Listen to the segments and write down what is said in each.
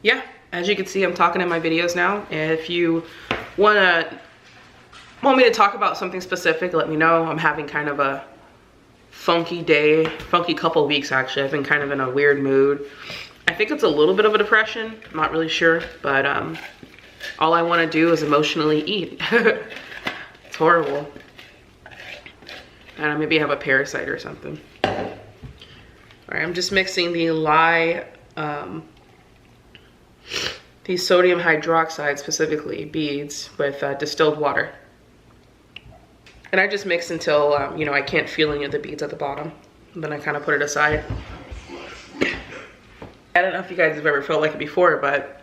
yeah, as you can see, I'm talking in my videos now. And if you want me to talk about something specific, let me know. I'm having kind of a funky day, funky couple weeks actually. I've been kind of in a weird mood. I think it's a little bit of a depression. I'm not really sure, but all I want to do is emotionally eat. It's horrible. And maybe I have a parasite or something. All right, I'm just mixing the the sodium hydroxide, specifically beads, with distilled water. And I just mix until, you know, I can't feel any of the beads at the bottom. And then I kind of put it aside. I don't know if you guys have ever felt like it before, but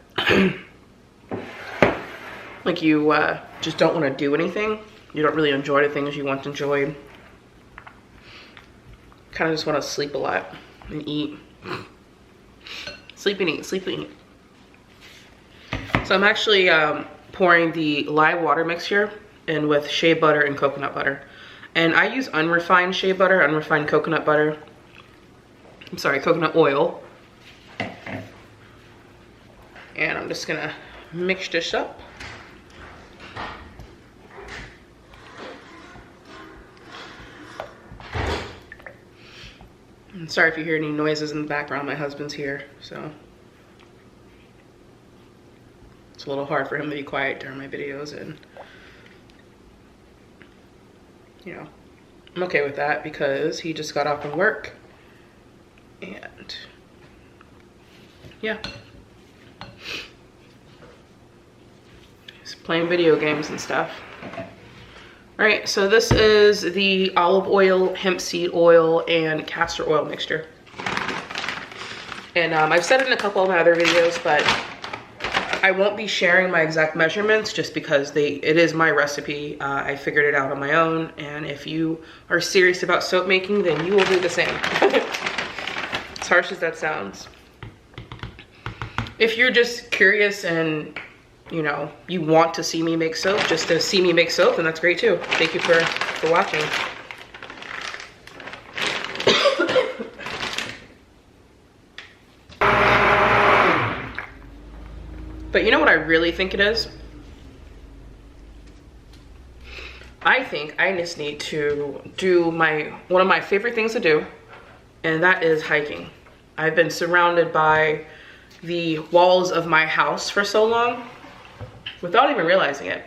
like you just don't want to do anything. You don't really enjoy the things you want to enjoy. Kind of just want to sleep a lot and eat. Sleep and eat, sleep and eat. So I'm actually pouring the live water mixture in with shea butter and coconut butter. And I use unrefined shea butter, unrefined coconut butter. I'm sorry, coconut oil. And I'm just gonna mix this up. I'm sorry if you hear any noises in the background. My husband's here, so it's a little hard for him to be quiet during my videos, and you know, I'm okay with that because he just got off from work, and yeah, he's playing video games and stuff. All right, so this is the olive oil, hemp seed oil, and castor oil mixture. And I've said it in a couple of my other videos, but I won't be sharing my exact measurements just because it is my recipe. I figured it out on my own, and if you are serious about soap making, then you will do the same. As harsh as that sounds. If you're just curious and you know, you want to see me make soap, just to see me make soap, and that's great too. Thank you for watching. But you know what I really think it is? I think I just need to do one of my favorite things to do, and that is hiking. I've been surrounded by the walls of my house for so long without even realizing it,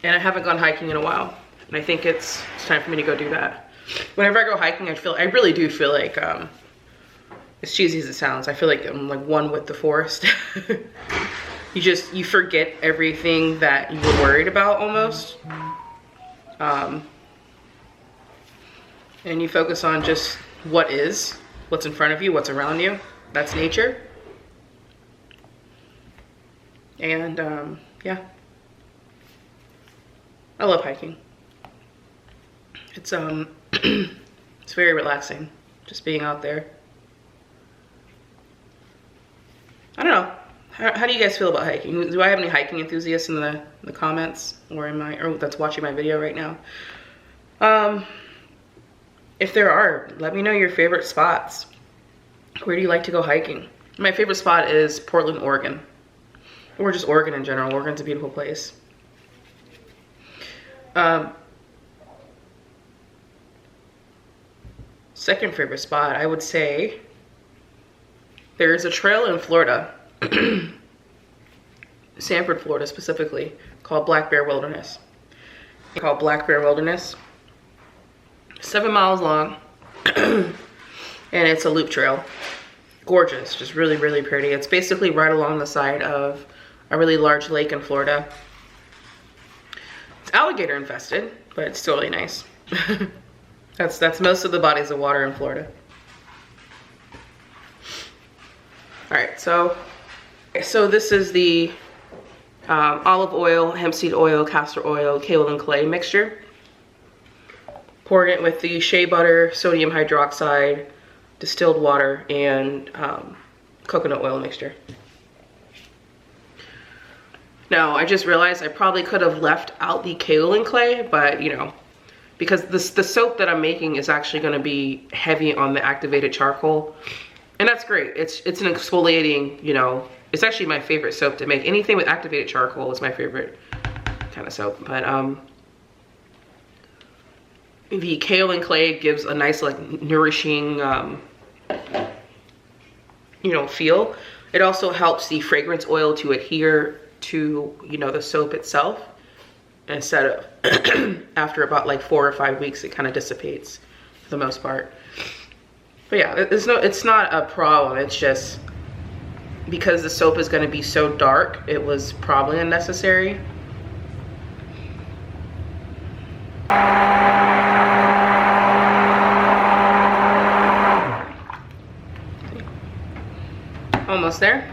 and I haven't gone hiking in a while, and I think it's time for me to go do that. Whenever I go hiking, I really do feel like, as cheesy as it sounds, I feel like I'm like one with the forest. You forget everything that you were worried about almost, and you focus on just what's in front of you, what's around you. That's nature. And yeah, I love hiking. It's it's very relaxing, just being out there. I don't know. How do you guys feel about hiking? Do I have any hiking enthusiasts in the comments, or that's watching my video right now? If there are, let me know your favorite spots. Where do you like to go hiking? My favorite spot is Portland, Oregon. Or just Oregon in general. Oregon's a beautiful place. Second favorite spot, I would say there's a trail in Florida, Sanford, Florida specifically, called Black Bear Wilderness. It's called Black Bear Wilderness. 7 miles long, and it's a loop trail. Gorgeous, just really, really pretty. It's basically right along the side of a really large lake in Florida. It's alligator infested, but it's still really nice. That's most of the bodies of water in Florida. All right, so this is the olive oil, hemp seed oil, castor oil, kaolin clay mixture. Pouring it with the shea butter, sodium hydroxide, distilled water, and coconut oil mixture. Now, I just realized I probably could have left out the kaolin clay, but you know, because the soap that I'm making is actually going to be heavy on the activated charcoal. And that's great. It's an exfoliating, you know, it's actually my favorite soap to make. Anything with activated charcoal is my favorite kind of soap. But the kaolin clay gives a nice, like, nourishing, you know, feel. It also helps the fragrance oil to adhere to, you know, the soap itself, instead of after about like 4 or 5 weeks, it kind of dissipates for the most part. But yeah, it's not a problem. It's just because the soap is going to be so dark, it was probably unnecessary. Almost there.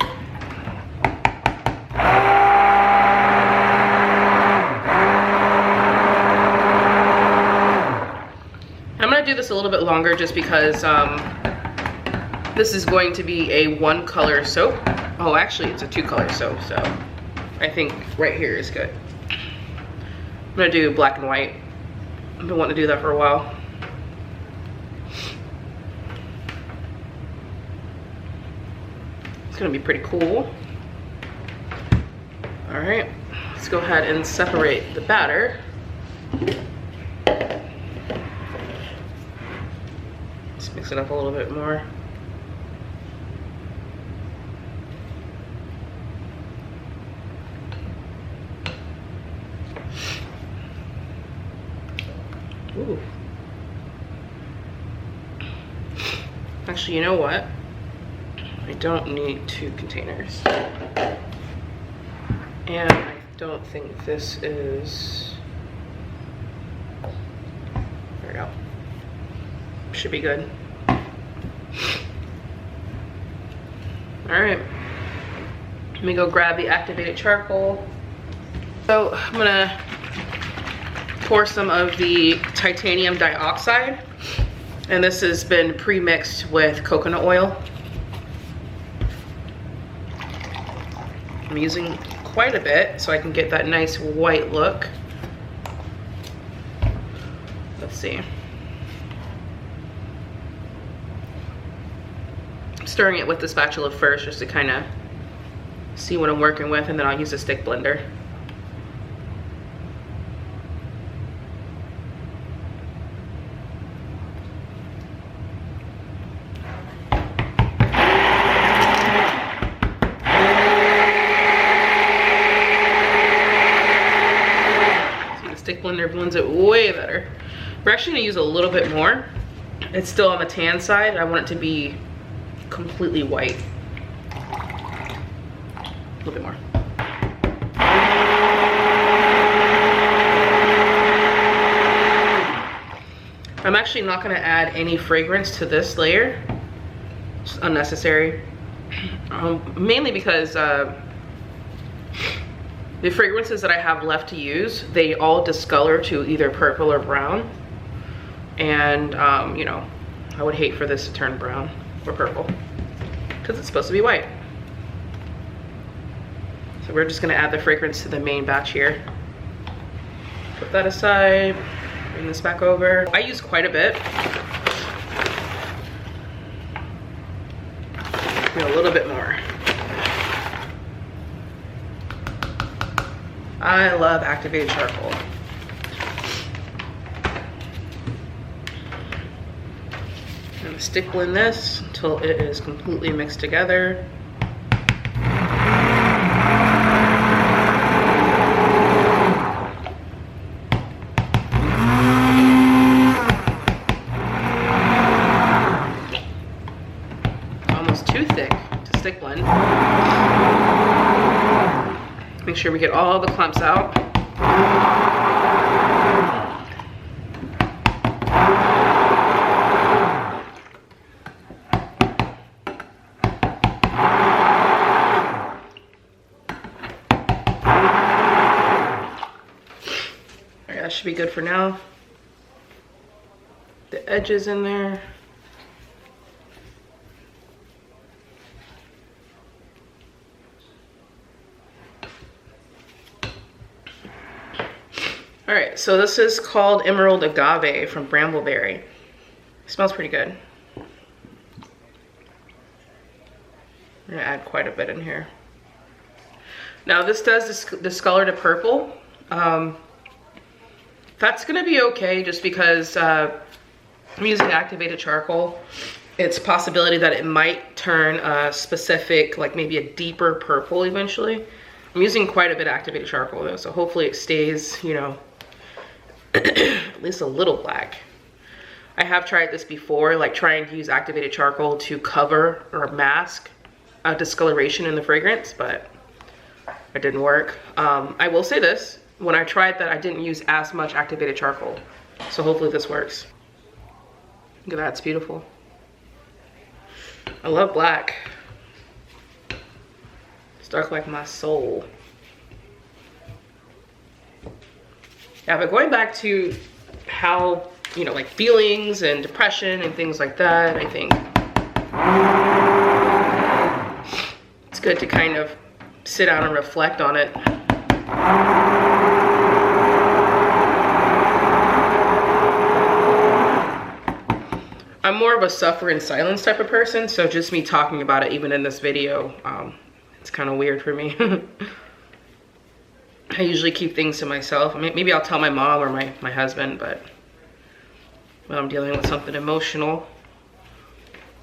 I'm gonna do this a little bit longer just because this is going to be a 1-color soap. Oh, actually it's a 2-color soap, so I think right here is good. I'm gonna do black and white. I've been wanting to do that for a while. It's gonna be pretty cool. All right, let's go ahead and separate the batter. Let's mix it up a little bit more. Ooh. Actually, you know what? I don't need 2 containers. And I don't think this is, there we go. Should be good. All right, let me go grab the activated charcoal. So I'm gonna pour some of the titanium dioxide, and this has been pre-mixed with coconut oil. I'm using quite a bit so I can get that nice white look. Let's see. I'm stirring it with the spatula first just to kind of see what I'm working with, and then I'll use a stick blender. Stick blender blends it way better. We're actually gonna use a little bit more. It's still on the tan side. I want it to be completely white. A little bit more. I'm actually not gonna add any fragrance to this layer. It's unnecessary. Mainly because the fragrances that I have left to use, they all discolor to either purple or brown. And, you know, I would hate for this to turn brown or purple because it's supposed to be white. So we're just gonna add the fragrance to the main batch here. Put that aside, bring this back over. I use quite a bit. A little bit more. I love activated charcoal. I'm gonna stick blend this until it is completely mixed together. Almost too thick to stick blend. Make sure we get all the clumps out. Alright, that should be good for now. The edges in there. All right, so this is called Emerald Agave from Brambleberry. It smells pretty good. bit in here. Now this does discolor to purple. That's gonna be okay just because I'm using activated charcoal. It's a possibility that it might turn a specific, like maybe a deeper purple eventually. I'm using quite a bit of activated charcoal though, so hopefully it stays, you know, at least a little black. I have tried this before, like trying to use activated charcoal to cover or mask a discoloration in the fragrance, but it didn't work. I will say this, when I tried that, I didn't use as much activated charcoal. So hopefully this works. Look at that, it's beautiful. I love black. It's dark like my soul. Yeah, but going back to how, you know, like feelings and depression and things like that, I think it's good to kind of sit down and reflect on it. I'm more of a suffer in silence type of person, so just me talking about it even in this video, it's kind of weird for me. I usually keep things to myself. I mean, maybe I'll tell my mom or my husband, but when I'm dealing with something emotional,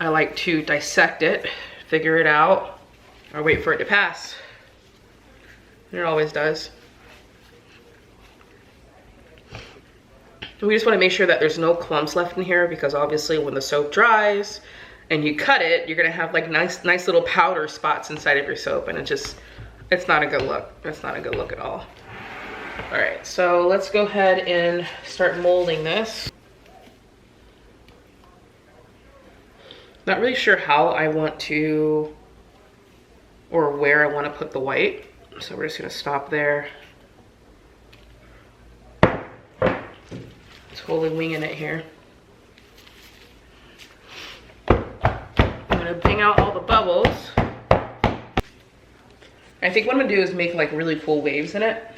I like to dissect it, figure it out, or wait for it to pass. And it always does. We just want to make sure that there's no clumps left in here, because obviously when the soap dries and you cut it, you're gonna have like nice little powder spots inside of your soap, and it's not a good look. It's not a good look at all. All right, so let's go ahead and start molding this. Not really sure how I want to, or where I want to put the white. So we're just gonna stop there. Totally winging it here. I'm gonna bring out all the bubbles. I think what I'm gonna do is make like really cool waves in it.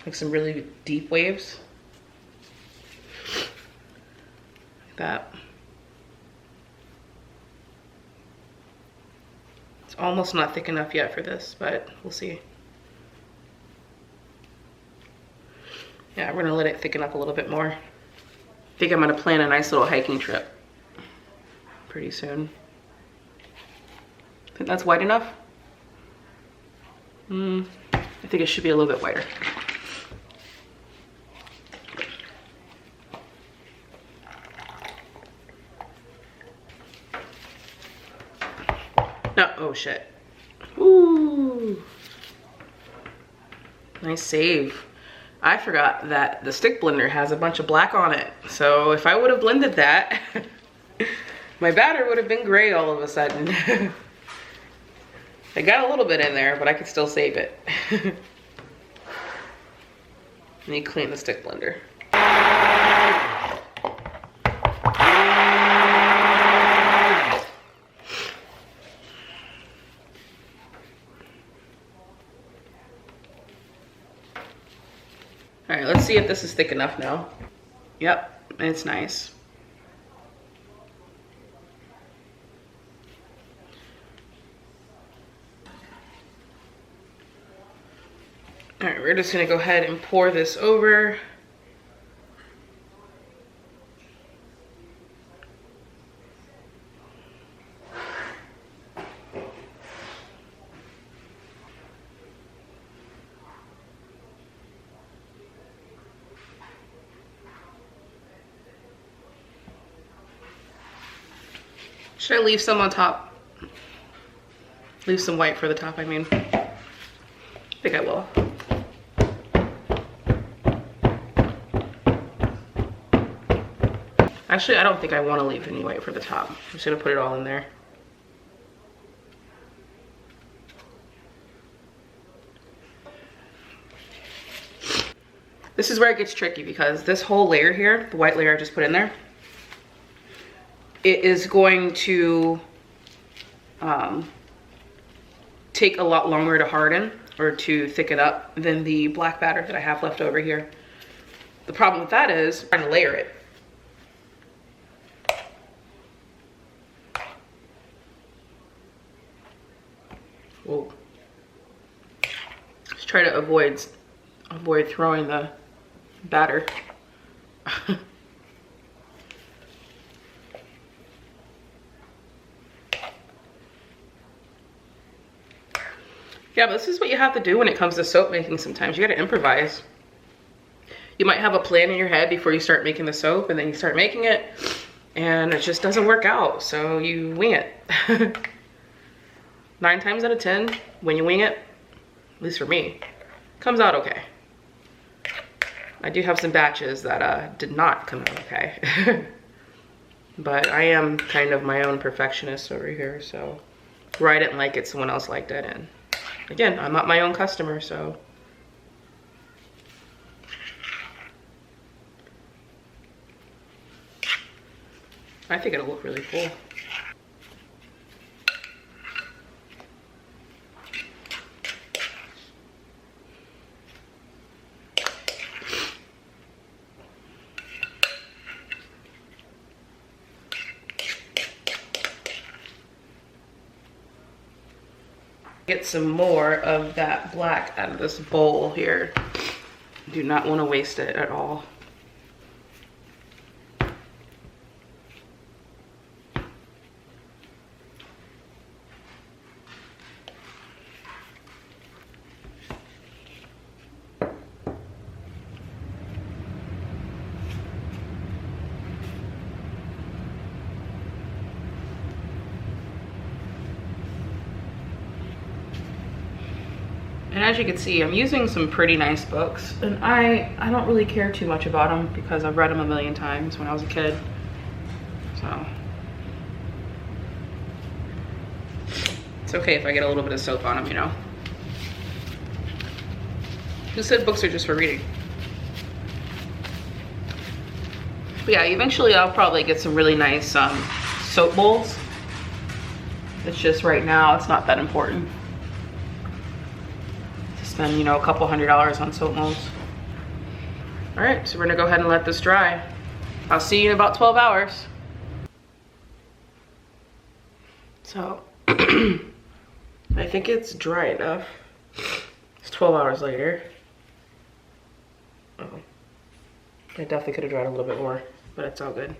Like some really deep waves. Like that. It's almost not thick enough yet for this, but we'll see. Yeah, we're gonna let it thicken up a little bit more. I think I'm gonna plan a nice little hiking trip pretty soon. Think that's white enough? I think it should be a little bit whiter. No, oh shit. Ooh. Nice save. I forgot that the stick blender has a bunch of black on it. So if I would have blended that, my batter would have been gray all of a sudden. I got a little bit in there, but I could still save it. I need to clean the stick blender. All right, let's see if this is thick enough now. Yep, it's nice. All right, we're just gonna go ahead and pour this over. Should I leave some on top? Leave some white for the top, I mean. I think I will. Actually, I don't think I want to leave any white for the top. I'm just gonna put it all in there. This is where it gets tricky, because this whole layer here, the white layer I just put in there, it is going to take a lot longer to harden or to thicken up than the black batter that I have left over here. The problem with that is I'm trying to layer it. Whoa. Just try to avoid throwing the batter. Yeah, but this is what you have to do when it comes to soap making sometimes. You gotta improvise. You might have a plan in your head before you start making the soap, and then you start making it, and it just doesn't work out, so you wing it. 9 times out of 10, when you wing it, at least for me, comes out okay. I do have some batches that did not come out okay. But I am kind of my own perfectionist over here, so where I didn't like it, someone else liked it, and again, I'm not my own customer, so. I think it'll look really cool. Get some more of that black out of this bowl here. Do not want to waste it at all. And as you can see, I'm using some pretty nice books, and I don't really care too much about them because I've read them a million times when I was a kid. So it's okay if I get a little bit of soap on them, you know. Who said books are just for reading? But yeah, eventually I'll probably get some really nice soap bowls. It's just right now it's not that important. Spend, you know, a couple $100s on soap molds. All right, so we're gonna go ahead and let this dry. I'll see you in about 12 hours. So, I think it's dry enough. It's 12 hours later. Oh, I definitely could have dried a little bit more, but it's all good.